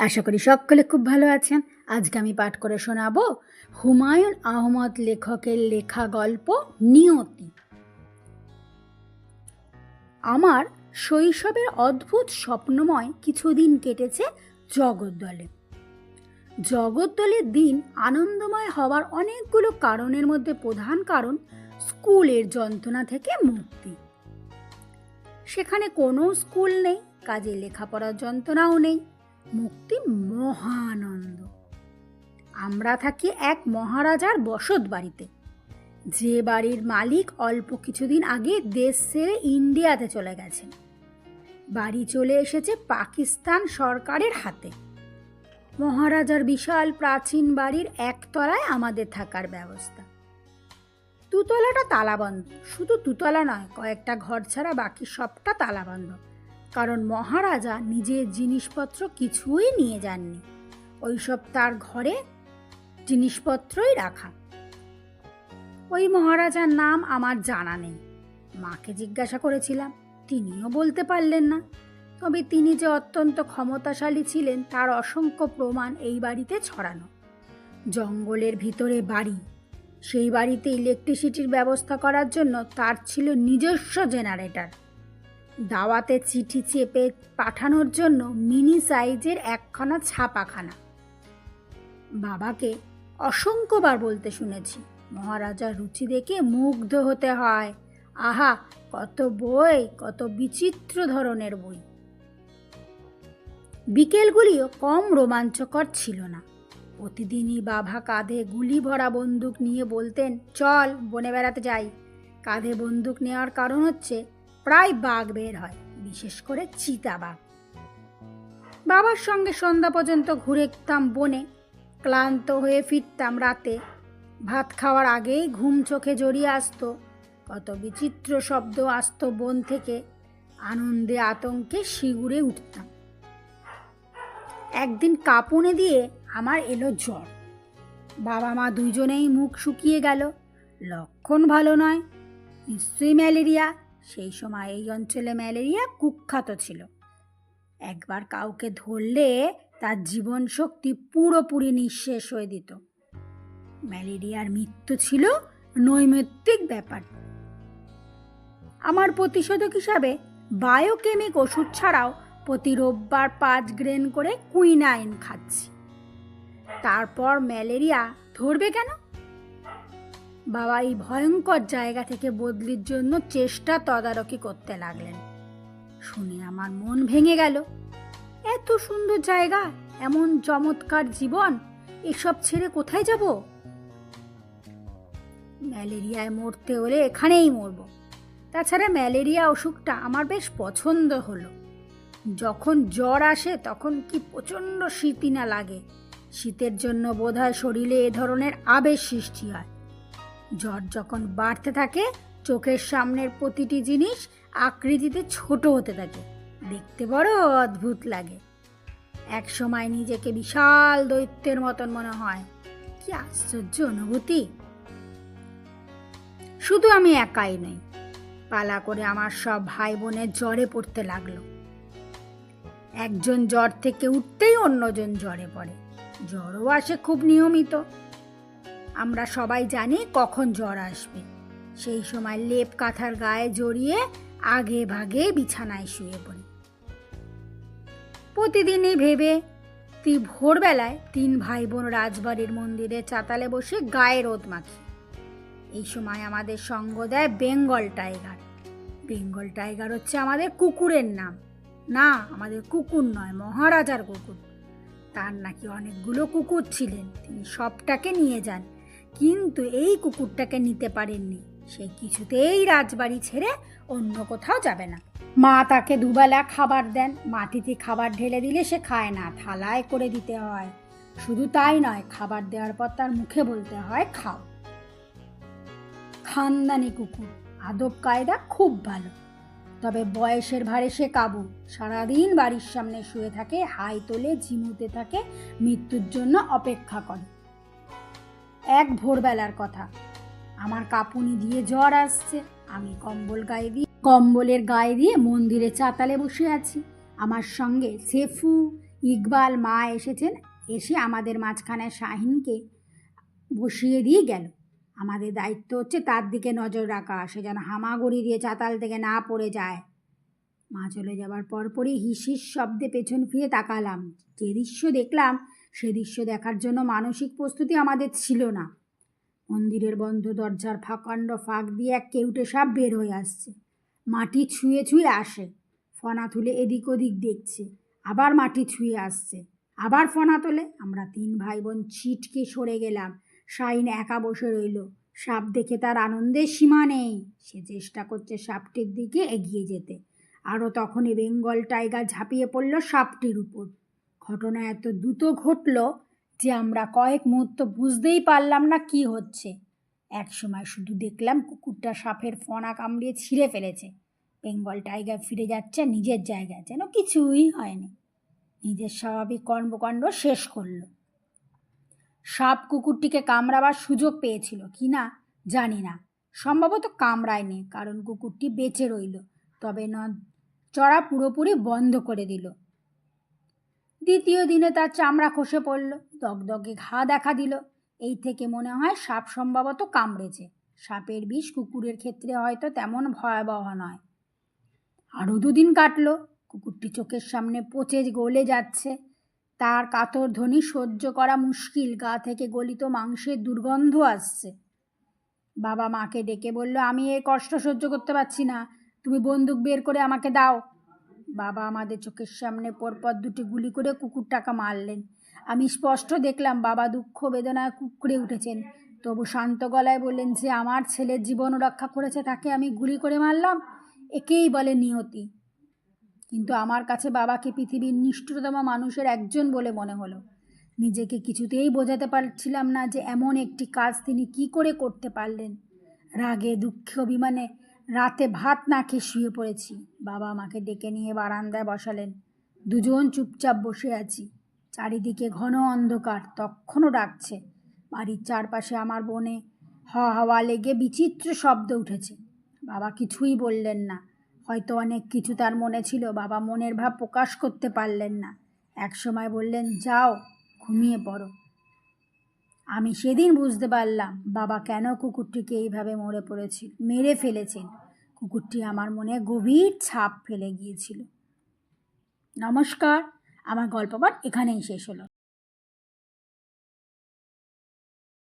আশা করি সকলে খুব ভালো আছেন। আজকে আমি পাঠ করে শোনাবো হুমায়ুন আহমদ লেখকের লেখা গল্প নিয়তি। আমার শৈশবের অদ্ভুত স্বপ্নময় কিছুদিন কেটেছে জগদ্দলে। জগদ্দলের দিন আনন্দময় হওয়ার অনেকগুলো কারণের মধ্যে প্রধান কারণ স্কুলের যন্ত্রণা থেকে মুক্তি। সেখানে কোনো স্কুল নেই, কাজে লেখাপড়ার যন্ত্রণাও নেই, মুক্তি মহানন্দ। আমরা থাকি এক মহারাজার বসত বাড়িতে, যে বাড়ির মালিক অল্প কিছুদিন আগে দেশ ছেড়ে ইন্ডিয়াতে চলে গেছেন। বাড়ি চলে এসেছে পাকিস্তান সরকারের হাতে। মহারাজার বিশাল প্রাচীন বাড়ির একতলায় আমাদের থাকার ব্যবস্থা। দুতলাটা তালাবন্ধ, শুধু দুতলা নয়, কয়েকটা ঘর ছাড়া বাকি সবটা তালাবন্ধ, কারণ মহারাজা নিজের জিনিসপত্র কিছুই নিয়ে যাননি। ওইসব তার ঘরে জিনিসপত্রই রাখা। ওই মহারাজার নাম আমার জানা নেই। মাকে জিজ্ঞাসা করেছিলাম, তিনিও বলতে পারলেন না। তবে তিনি যে অত্যন্ত ক্ষমতাশালী ছিলেন তার অসংখ্য প্রমাণ এই বাড়িতে ছড়ানো। জঙ্গলের ভিতরে বাড়ি, সেই বাড়িতে ইলেকট্রিসিটির ব্যবস্থা করার জন্য তার ছিল নিজস্ব জেনারেটর। দাওয়াতে চিঠি চেপে পাঠানোর জন্য মিনি সাইজের একখানা ছাপাখানা। বাবাকে অসংখ্যবার বলতে শুনেছি, মহারাজার রুচি দেখে মুগ্ধ হতে হয়। আহা, কত বই, কত বিচিত্র ধরনের বই। বিকেলগুলিও কম রোমাঞ্চকর ছিল না। প্রতিদিনই বাবা কাঁধে গুলি ভরা বন্দুক নিয়ে বলতেন, চল বনে বেড়াতে যাই। কাঁধে বন্দুক নেওয়ার কারণ হচ্ছে প্রায় বাঘ বের হয়, বিশেষ করে চিতাবাঘ। বাবার সঙ্গে সন্ধ্যা পর্যন্ত ঘুরেতাম বনে। ক্লান্ত হয়ে ফিরতাম রাতে। ভাত খাওয়ার আগেই ঘুম চোখে জড়িয়ে আসতো। কত বিচিত্র শব্দ আসতো বন থেকে। আনন্দে আতঙ্কে শিউরে উঠতাম। একদিন কাঁপুনে দিয়ে আমার এলো জ্বর। বাবা মা দুজনেই মুখ শুকিয়ে গেল। লক্ষণ ভালো নয়, নিশ্চয়ই ম্যালেরিয়া। সেই সময় এই অঞ্চলে ম্যালেরিয়া কুখ্যাত ছিল। একবার কাউকে ধরলে তার জীবন শক্তি পুরোপুরি নিঃশেষ হয়ে দিত। ম্যালেরিয়ার মৃত্যু ছিল নৈমিত্তিক ব্যাপার। আমার প্রতিষেধক হিসাবে বায়োকেমিক ওষুধ ছাড়াও প্রতি রোববার 5 গ্রেন করে কুইনাইন খাচ্ছি। তারপর ম্যালেরিয়া ধরবে কেন? বাবা এই ভয়ঙ্কর জায়গা থেকে বদলির জন্য চেষ্টা তদারকি করতে লাগলেন। শুনে আমার মন ভেঙে গেল। এত সুন্দর জায়গা, এমন চমৎকার জীবন, এসব ছেড়ে কোথায় যাব? ম্যালেরিয়ায় মরতে হলে এখানেই মরব। তাছাড়া ম্যালেরিয়া অসুখটা আমার বেশ পছন্দ হলো। যখন জ্বর আসে তখন কি প্রচণ্ড শীতই না লাগে। শীতের জন্য বোধহয় শরীরে এ ধরনের আবেশ সৃষ্টি হয়। জ্বর যখন বাড়তে থাকে, চোখের সামনের প্রতিটি জিনিস আকৃতিতে ছোট হতে থাকে। দেখতে বড় অদ্ভুত লাগে। এক সময় নিজেকে বিশাল দৈত্যের মতন মনে হয়। কি আশ্চর্য অনুভূতি! শুধু আমি একাই নই, পালা করে আমার সব ভাই বোনের জ্বরে পড়তে লাগলো। একজন জ্বর থেকে উঠতেই অন্যজন জ্বরে পড়ে। জ্বরও আসে খুব নিয়মিত। আমরা সবাই জানি কখন জ্বর আসবে। সেই সময় লেপ কাঁথার গায়ে জড়িয়ে আগে ভাগে বিছানায় শুয়ে পড়ি। প্রতিদিনই ভেবে ভোরবেলায় 3 ভাই বোন রাজবাড়ির মন্দিরে চাতালে বসে গায়ে রোদ মাখি। এই সময় আমাদের সঙ্গ দেয় বেঙ্গল টাইগার। বেঙ্গল টাইগার হচ্ছে আমাদের কুকুরের নাম। না, আমাদের কুকুর নয়, মহারাজার কুকুর। তার নাকি অনেকগুলো কুকুর ছিলেন, তিনি সবটাকে নিয়ে যান, কিন্তু এই কুকুরটাকে নিতে পারেননি। সে কিছুতেই রাজবাড়ি ছেড়ে অন্য কোথাও যাবে না। মা তাকে দুবেলা খাবার দেন। মাটিতে খাবার ঢেলে দিলে সে খায় না, থালায় করে দিতে হয়। শুধু তাই নয়, খাবার দেওয়ার পর তার মুখে বলতে হয় খাও। খানদানি কুকুর, আদব কায়দা খুব ভালো। তবে বয়সের ভারে সে কাবু। সারাদিন বাড়ির সামনে শুয়ে থাকে, হাই তোলে, ঝিমুতে থাকে, মৃত্যুর জন্য অপেক্ষা করে। এক ভোরবেলার কথা, আমার কাঁপুনি দিয়ে জ্বর আসছে। আমি কম্বলের গায়ে দিয়ে মন্দিরে চাতালে বসে আছি। আমার সঙ্গে সেফু, ইকবাল মা এসেছেন, এসে আমাদের মাঝখানে শাহিনকে বসিয়ে দিয়ে গেল। আমাদের দায়িত্ব হচ্ছে তার দিকে নজর রাখা, সে যেন হামাগুড়ি দিয়ে চাতাল থেকে না পড়ে যায়। মা চলে যাবার পরপরই হিস হিস শব্দে পেছন ফিরে তাকালাম। যে দৃশ্য দেখলাম সে দৃশ্য দেখার জন্য মানসিক প্রস্তুতি আমাদের ছিল না। মন্দিরের বন্ধ দরজার ফাঁকাণ্ড ফাঁক দিয়ে এক কেউটে সাপ বের হয়ে আসছে। মাটি ছুঁয়ে ছুঁয়ে আসে, ফনা তুলে এদিক ওদিক দেখছে, আবার মাটি ছুঁয়ে আসছে, আবার ফনা তোলে। আমরা 3 ভাই বোন ছিটকে সরে গেলাম। শাহিন একা বসে রইল। সাপ দেখে তার আনন্দের সীমা নেই। সে চেষ্টা করছে সাপটির দিকে এগিয়ে যেতে। আরও তখনই বেঙ্গল টাইগার ঝাঁপিয়ে পড়ল সাপটির উপর। ঘটনা এত দ্রুত ঘটল যে আমরা কয়েক মুহূর্ত বুঝতেই পারলাম না কি হচ্ছে। একসময় শুধু দেখলাম কুকুরটা সাপের ফনা কামড়িয়ে ছিঁড়ে ফেলেছে। বেঙ্গল টাইগার ফিরে যাচ্ছে নিজের জায়গায়, যেন কিছুই হয়নি। নিজের স্বাভাবিক কর্মকাণ্ড শেষ করলো। সাপ কুকুরটিকে কামড়াবার সুযোগ পেয়েছিল কি না জানি না, সম্ভবত কামড়ায়নি, কারণ কুকুরটি বেঁচে রইল, তবে চড়া পুরোপুরি বন্ধ করে দিল। দ্বিতীয় দিনে তার চামড়া খসে পড়ল, দগদগে ঘা দেখা দিল। এই থেকে মনে হয় সাপ সম্ভবত কামড়েছে। সাপের বিষ কুকুরের ক্ষেত্রে হয়তো তেমন ভয়াবহ নয়। আরও 2 দিন কাটল। কুকুরটি চোখের সামনে পচে গলে যাচ্ছে। তার কাতর ধ্বনি সহ্য করা মুশকিল, গা থেকে গলিত মাংসের দুর্গন্ধ আসছে। বাবা মাকে ডেকে বলল, আমি এই কষ্ট সহ্য করতে পারছি না, তুমি বন্দুক বের করে আমাকে দাও। বাবা আমাদের চোখের সামনে পরপর 2টি গুলি করে কুকুরটাকে মারলেন। আমি স্পষ্ট দেখলাম বাবা দুঃখ বেদনায় কুঁকড়ে উঠেছেন, তবু শান্ত গলায় বললেন যে আমার ছেলের জীবন রক্ষা করেছে তাকে আমি গুলি করে মারলাম, একেই বলে নিয়তি। কিন্তু আমার কাছে বাবাকে পৃথিবীর নিষ্ঠুরতম মানুষের একজন বলে মনে হলো। নিজেকে কিছুতেই বোঝাতে পারছিলাম না যে এমন একটি কাজ তিনি কি করে করতে পারলেন। রাগে দুঃখে অভিমানে রাতে ভাত না খেয়ে শুয়ে পড়েছি। বাবা আমাকে ডেকে নিয়ে বারান্দায় বসালেন। 2জন চুপচাপ বসে আছি। চারিদিকে ঘন অন্ধকার, তখনও ডাকছে। বাড়ির চারপাশে আমার বনে হাওয়া লেগে বিচিত্র শব্দ উঠেছে। বাবা কিছুই বললেন না, হয়তো অনেক কিছু তার মনে ছিল, বাবা মনের ভাব প্রকাশ করতে পারলেন না। একসময় বললেন, যাও ঘুমিয়ে পড়ো। আমি সেদিন বুঝতে পারলাম বাবা কেন কুকুরটিকে এইভাবে মেরে ফেলেছেন। কুকুরটি আমার মনে গভীর ছাপ ফেলে গিয়েছিল। নমস্কার, আমার গল্প পাঠ এখানেই শেষ হলো।